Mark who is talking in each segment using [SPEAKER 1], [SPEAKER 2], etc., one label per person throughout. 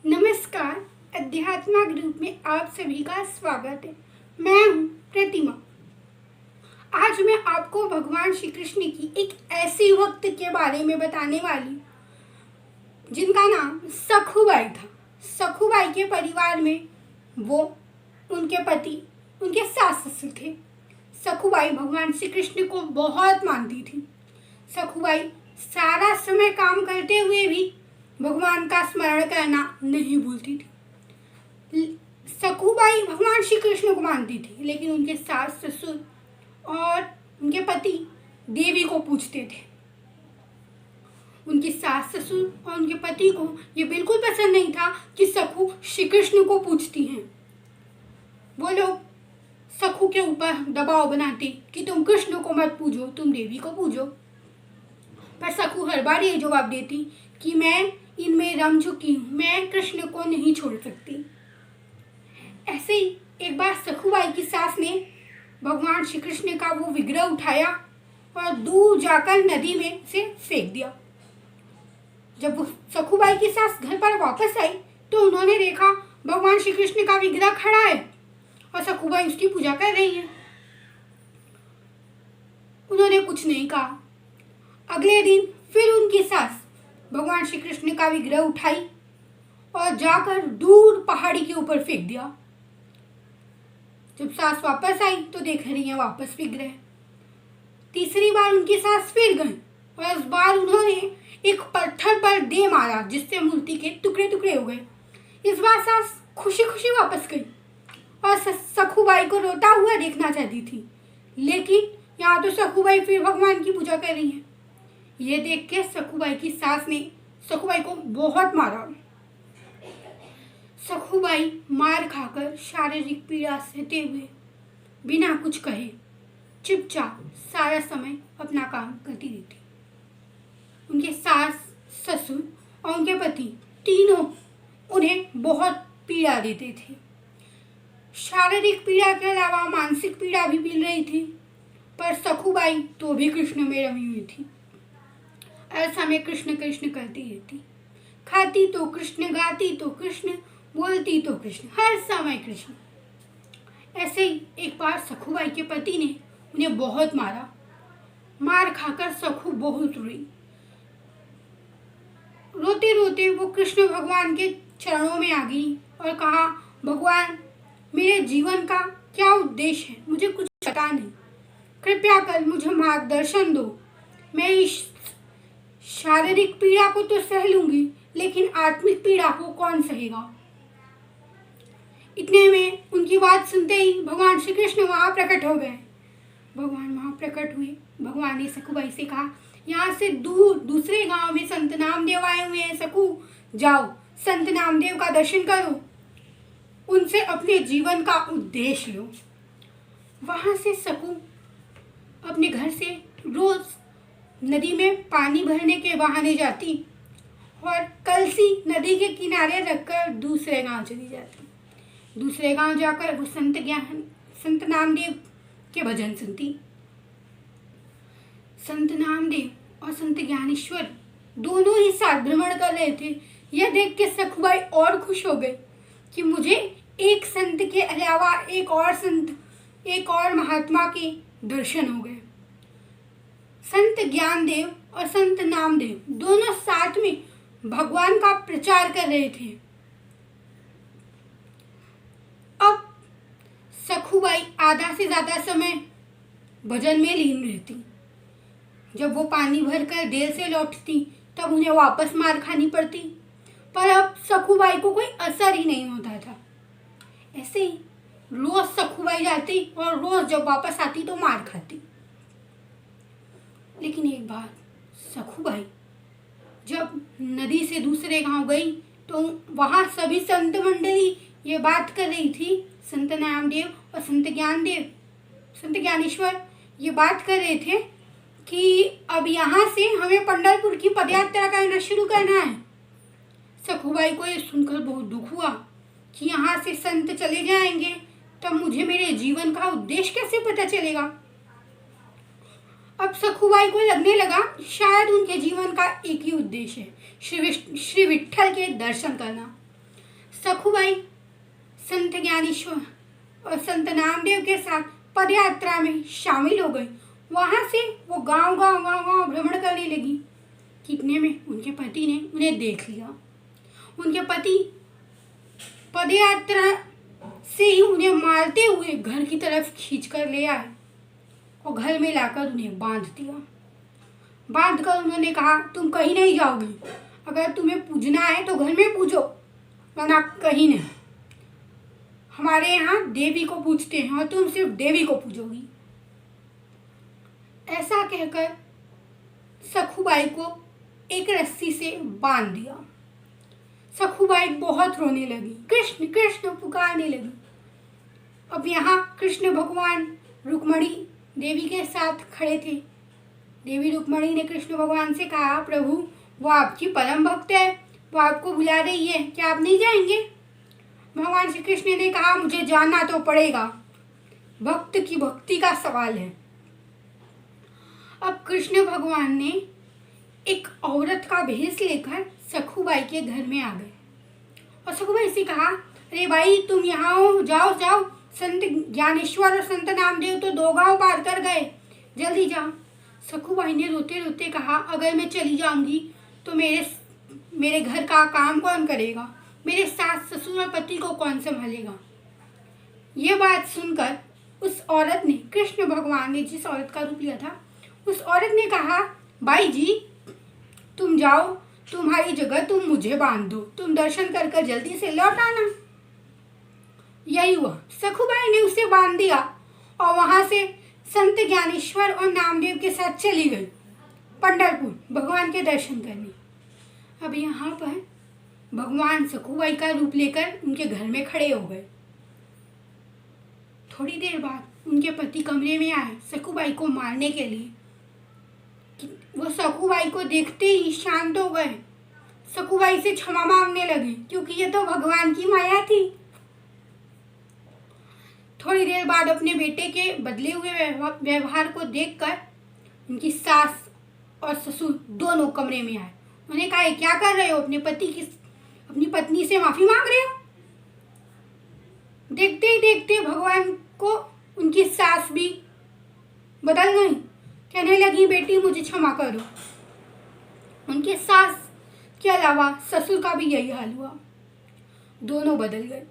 [SPEAKER 1] नमस्कार। अध्यात्मा ग्रुप में आप सभी का स्वागत है। मैं हूँ प्रतिमा। आज मैं आपको भगवान श्री कृष्ण की एक ऐसी भक्त के बारे में बताने वाली हूँ जिनका नाम सखुबाई था। सखुबाई के परिवार में वो, उनके पति, उनके सास ससुर थे। सखुबाई भगवान श्री कृष्ण को बहुत मानती थी। सखुबाई सारा समय काम करते हुए भी भगवान का स्मरण करना नहीं भूलती थी। सखुबाई भगवान श्री कृष्ण को मानती थी, लेकिन उनके सास ससुर और उनके पति देवी को पूजते थे। उनकी सास ससुर और उनके पति को ये बिल्कुल पसंद नहीं था कि सखु श्री कृष्ण को पूजती हैं। वो लोग सखु के ऊपर दबाव बनाते कि तुम कृष्ण को मत पूजो, तुम देवी को पूजो। पर सखु हर बार ये जवाब देती कि मैं इनमें रम चुकी हूँ, मैं कृष्ण को नहीं छोड़ सकती। ऐसे ही एक बार सखुबाई की सास ने भगवान श्री कृष्ण का वो विग्रह उठाया और दूर जाकर नदी में से फेंक दिया। जब वो सखुबाई की सास घर पर वापस आई तो उन्होंने देखा भगवान श्री कृष्ण का विग्रह खड़ा है और सखुबाई उसकी पूजा कर रही है। उन्होंने कुछ नहीं कहा। अगले दिन फिर उनकी सास भगवान श्री कृष्ण का विग्रह उठाई और जाकर दूर पहाड़ी के ऊपर फेंक दिया। जब सास वापस आई तो देख रही है वापस विग्रह। तीसरी बार उनकी सास फिर गई और इस बार उन्होंने एक पत्थर पर दे मारा, जिससे मूर्ति के टुकड़े टुकड़े हो गए। इस बार सास खुशी खुशी वापस गई और सखुबाई को रोता हुआ देखना चाहती थी, लेकिन यहाँ तो सखुबाई फिर भगवान की पूजा कर रही है। ये देख के सखुबाई की सास ने सखुबाई को बहुत मारा। सखुबाई मार खाकर शारीरिक पीड़ा सहते हुए बिना कुछ कहे चुपचाप सारा समय अपना काम करती रहती। उनके सास ससुर और उनके पति तीनों उन्हें बहुत पीड़ा देते थे। शारीरिक पीड़ा के अलावा मानसिक पीड़ा भी मिल रही थी, पर सखुबाई तो भी कृष्ण में रमी हुई थी। हर समय कृष्ण कृष्ण करती रहती, खाती तो कृष्ण, गाती तो कृष्ण, बोलती तो कृष्ण, हर समय कृष्ण। ऐसे ही एक बार सखुबाई के पति ने उन्हें बहुत मारा। मार खाकर सखु बहुत रोई। रोते रोते वो कृष्ण भगवान के चरणों में आ गई और कहा, भगवान, मेरे जीवन का क्या उद्देश्य है, मुझे कुछ पता नहीं, कृपया कर मुझे मार्गदर्शन दो। मैं इस शारीरिक पीड़ा को तो सह लूंगी, लेकिन आत्मिक पीड़ा को कौन सहेगा। इतने में उनकी बात सुनते ही भगवान श्री कृष्ण वहां प्रकट हो गए। भगवान वहां प्रकट हुए। भगवान ने सखुबाई से कहा, यहाँ से दूर दूसरे गांव में संत नामदेव आए हुए हैं, सखु जाओ संत नामदेव का दर्शन करो, उनसे अपने जीवन का उद्देश्य लो। वहां से सखु अपने घर से रोज नदी में पानी भरने के बहाने जाती और कलसी नदी के किनारे रखकर दूसरे गांव चली जाती। दूसरे गांव जाकर वो संत नामदेव के भजन सुनती। संत नामदेव और संत ज्ञानेश्वर दोनों ही साथ भ्रमण कर रहे थे। यह देख के सखुबाई और खुश हो गई कि मुझे एक संत के अलावा एक और संत, एक और महात्मा के दर्शन हो गए। संत ज्ञानदेव और संत नामदेव दोनों साथ में भगवान का प्रचार कर रहे थे। अब सखुबाई आधा से ज्यादा समय भजन में लीन रहती। जब वो पानी भरकर देर से लौटती तब उन्हें वापस मार खानी पड़ती, पर अब सखुबाई को कोई असर ही नहीं होता था। ऐसे ही रोज सखुबाई जाती और रोज जब वापस आती तो मार खाती। लेकिन एक बार सखुबाई जब नदी से दूसरे गांव गई तो वहां सभी संत मंडली ये बात कर रही थी। संत नामदेव और संत ज्ञानेश्वर ये बात कर रहे थे कि अब यहाँ से हमें पंढरपुर की पदयात्रा करना शुरू करना है। सखुबाई को ये सुनकर बहुत दुख हुआ कि यहाँ से संत चले जाएंगे तब मुझे मेरे जीवन का उद्देश्य कैसे पता चलेगा। अब सखुबाई को लगने लगा शायद उनके जीवन का एक ही उद्देश्य है, श्री विट्ठल के दर्शन करना। सखुबाई संत ज्ञानेश्वर और संत नामदेव के साथ पद यात्रा में शामिल हो गई। वहाँ से वो गांव भ्रमण करने लगी। कितने में उनके पति ने उन्हें देख लिया। उनके पति पद यात्रा से ही उन्हें मारते हुए घर की तरफ खींच कर ले आए और घर में लाकर उन्हें बांध दिया। बांध कर उन्होंने कहा, तुम कहीं नहीं जाओगी। अगर तुम्हें पूजना है तो घर में पूजो, वरना कहीं नहीं। हमारे यहाँ देवी को पूजते हैं और तुम सिर्फ देवी को पूजोगी। ऐसा कहकर सखुबाई को एक रस्सी से बांध दिया। सखुबाई बहुत रोने लगी, कृष्ण कृष्ण पुकारने लगी। अब यहाँ कृष्ण भगवान रुक्मणी देवी के साथ खड़े थे। देवी रुक्मणी ने कृष्ण भगवान से कहा, प्रभु वो आपकी परम भक्त है, वो आपको बुला रही है, क्या आप नहीं जाएंगे? भगवान श्री कृष्ण ने कहा, मुझे जाना तो पड़ेगा, भक्त की भक्ति का सवाल है। अब कृष्ण भगवान ने एक औरत का भेष लेकर सखुबाई के घर में आ गए और सखुबाई से कहा, अरे भाई तुम यहाँ हो, जाओ जाओ, संत ज्ञानेश्वर और संत नामदेव तो 2 गांव पार कर गए, जल्दी जाओ। सखुबाई ने रोते रोते कहा, अगर मैं चली जाऊंगी तो मेरे घर का काम कौन करेगा, मेरे सास ससुर और पति को कौन संभालेगा। ये बात सुनकर उस औरत ने, कृष्ण भगवान ने जिस औरत का रूप लिया था, उस औरत ने कहा, भाई जी तुम जाओ, तुम्हारी जगह तुम मुझे बांध दो, तुम दर्शन कर कर जल्दी से लौट आना। यही हुआ, सखुबाई ने उसे बांध दिया और वहां से संत ज्ञानेश्वर और नामदेव के साथ चली गई पंढरपुर भगवान के दर्शन करने। अब यहाँ पर भगवान सखुबाई का रूप लेकर उनके घर में खड़े हो गए। थोड़ी देर बाद उनके पति कमरे में आए सखुबाई को मारने के लिए। वो सखुबाई को देखते ही शांत हो गए, सखुबाई से क्षमा मांगने लगे, क्योंकि ये तो भगवान की माया थी। थोड़ी देर बाद अपने बेटे के बदले हुए व्यवहार को देखकर उनकी सास और ससुर दोनों कमरे में आए। उन्हें कहा, क्या कर रहे हो, अपनी पत्नी से माफी मांग रहे हो? देखते ही देखते भगवान को उनकी सास भी बदल गई, कहने लगी, बेटी मुझे क्षमा करो। उनके सास के अलावा ससुर का भी यही हाल हुआ, दोनों बदल गए।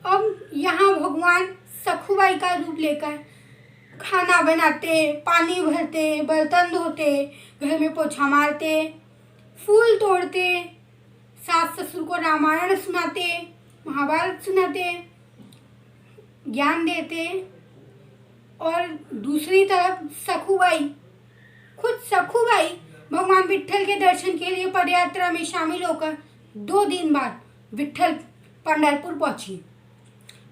[SPEAKER 1] अब यहाँ भगवान सखुबाई का रूप लेकर खाना बनाते, पानी भरते, बर्तन धोते, घर में पोछा मारते, फूल तोड़ते, सास ससुर को रामायण सुनाते, महाभारत सुनाते, ज्ञान देते। और दूसरी तरफ खुद सखुबाई भगवान विट्ठल के दर्शन के लिए पदयात्रा में शामिल होकर 2 दिन बाद विट्ठल पंढरपुर पहुंची।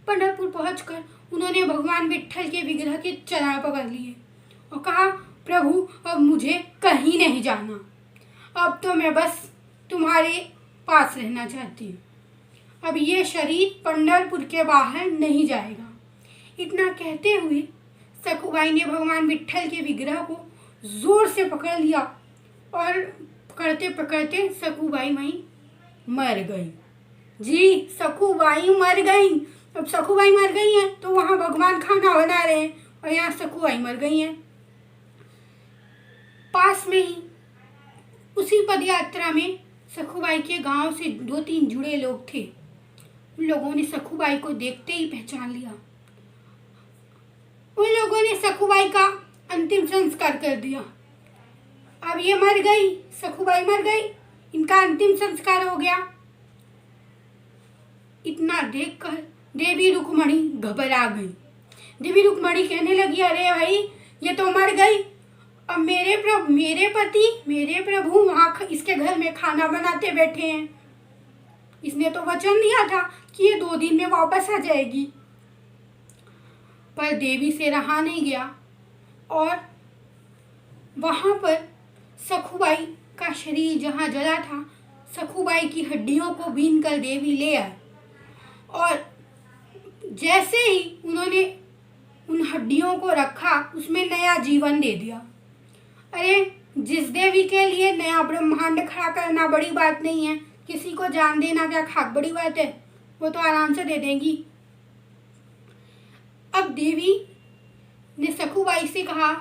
[SPEAKER 1] पंढरपुर पहुंचकर उन्होंने भगवान विट्ठल के विग्रह के चरण पकड़ लिए और कहा, प्रभु अब मुझे कहीं नहीं जाना, अब तो मैं बस तुम्हारे पास रहना चाहती हूँ, अब ये शरीर पंढरपुर के बाहर नहीं जाएगा। इतना कहते हुए सखुबाई ने भगवान विट्ठल के विग्रह को जोर से पकड़ लिया और पकड़ते पकड़ते सखुबाई वहीं मर गई। जी, सखुबाई मर गई। अब सखुबाई मर गई हैं तो वहाँ भगवान खाना बना रहे हैं और यहाँ सखुबाई मर गई हैं। पास में ही उसी पदयात्रा में सखुबाई के गांव से 2-3 जुड़े लोग थे। उन लोगों ने सखुबाई को देखते ही पहचान लिया। उन लोगों ने सखुबाई का अंतिम संस्कार कर दिया। अब ये मर गई, सखुबाई मर गई, इनका अंतिम संस्कार हो गया। इतना देखकर देवी रुक्मणी घबरा गई। देवी रुक्मणी कहने लगी, अरे भाई ये तो मर गई, अब मेरे प्रभु वहाँ इसके घर में खाना बनाते बैठे हैं। इसने तो वचन दिया था कि ये 2 दिन में वापस आ जाएगी। पर देवी से रहा नहीं गया और वहाँ पर सखुबाई का शरीर जहाँ जला था, सखुबाई की हड्डियों को बीन कर देवी ले आए और जैसे ही उन्होंने उन हड्डियों को रखा, उसमें नया जीवन दे दिया। अरे जिस देवी के लिए नया ब्रह्मांड खड़ा करना बड़ी बात नहीं है, किसी को जान देना क्या खाक बड़ी बात है, वो तो आराम से दे देंगी। अब देवी ने सखुबाई से कहा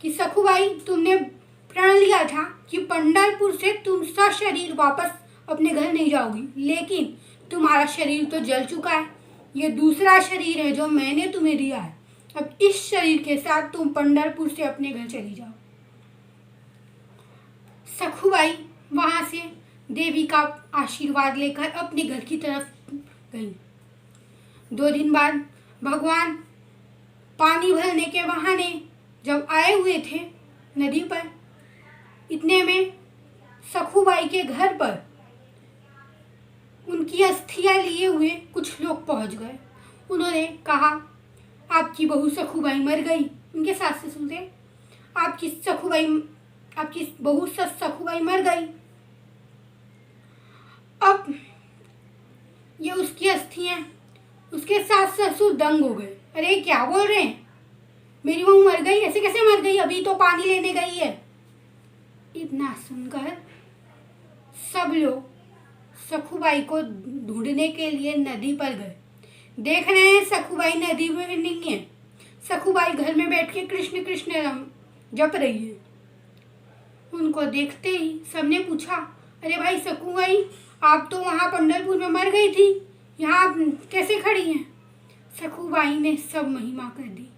[SPEAKER 1] कि सखुबाई, तुमने प्रण लिया था कि पंढरपुर से तुम सशरीर वापस अपने घर नहीं जाओगी, लेकिन तुम्हारा शरीर तो जल चुका है। ये दूसरा शरीर है जो मैंने तुम्हें दिया है। अब इस शरीर के साथ तुम पंढरपुर से अपने घर चली जाओ। सखुबाई वहां से देवी का आशीर्वाद लेकर अपने घर की तरफ गई। 2 दिन बाद भगवान पानी भरने के बहाने जब आए हुए थे नदी पर, इतने में सखुबाई के घर पर उनकी अस्थियां लिए हुए कुछ लोग पहुंच गए। उन्होंने कहा, आपकी बहू सखुबाई मर गई। उनके सास ससुर थे। आपकी बहू सखुबाई मर गई। अब ये उसकी अस्थियां, उसके सास ससुर दंग हो गए। अरे क्या बोल रहे हैं, मेरी बहू मर गई? ऐसे कैसे मर गई? अभी तो पानी लेने गई है। इतना सुनकर सब लोग सखुबाई को ढूंढने के लिए नदी पर गए। देख रहे हैं सखुबाई नदी में नहीं है। सखुबाई घर में बैठ के कृष्ण कृष्ण जप रही है। उनको देखते ही सबने पूछा, अरे भाई सखुबाई, आप तो वहाँ पंढरपुर में मर गई थी, यहाँ आप कैसे खड़ी हैं? सखुबाई ने सब महिमा कर दी।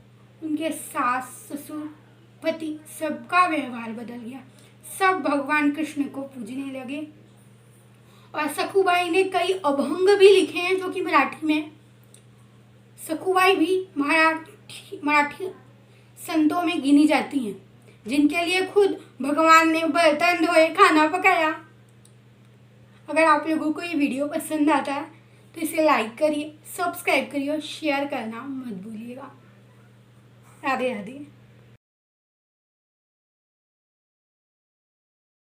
[SPEAKER 1] उनके सास ससुर पति सबका व्यवहार बदल गया। सब भगवान कृष्ण को पूजने लगे। और सखुबाई ने कई अभंग भी लिखे हैं जो कि मराठी में। सखुबाई भी मराठी संतों में गिनी जाती हैं, जिनके लिए खुद भगवान ने बर्तन धोए, खाना पकाया। अगर आप लोगों को ये वीडियो पसंद आता है तो इसे लाइक करिए, सब्सक्राइब करिए और शेयर करना मत भूलिएगा। राधे राधे।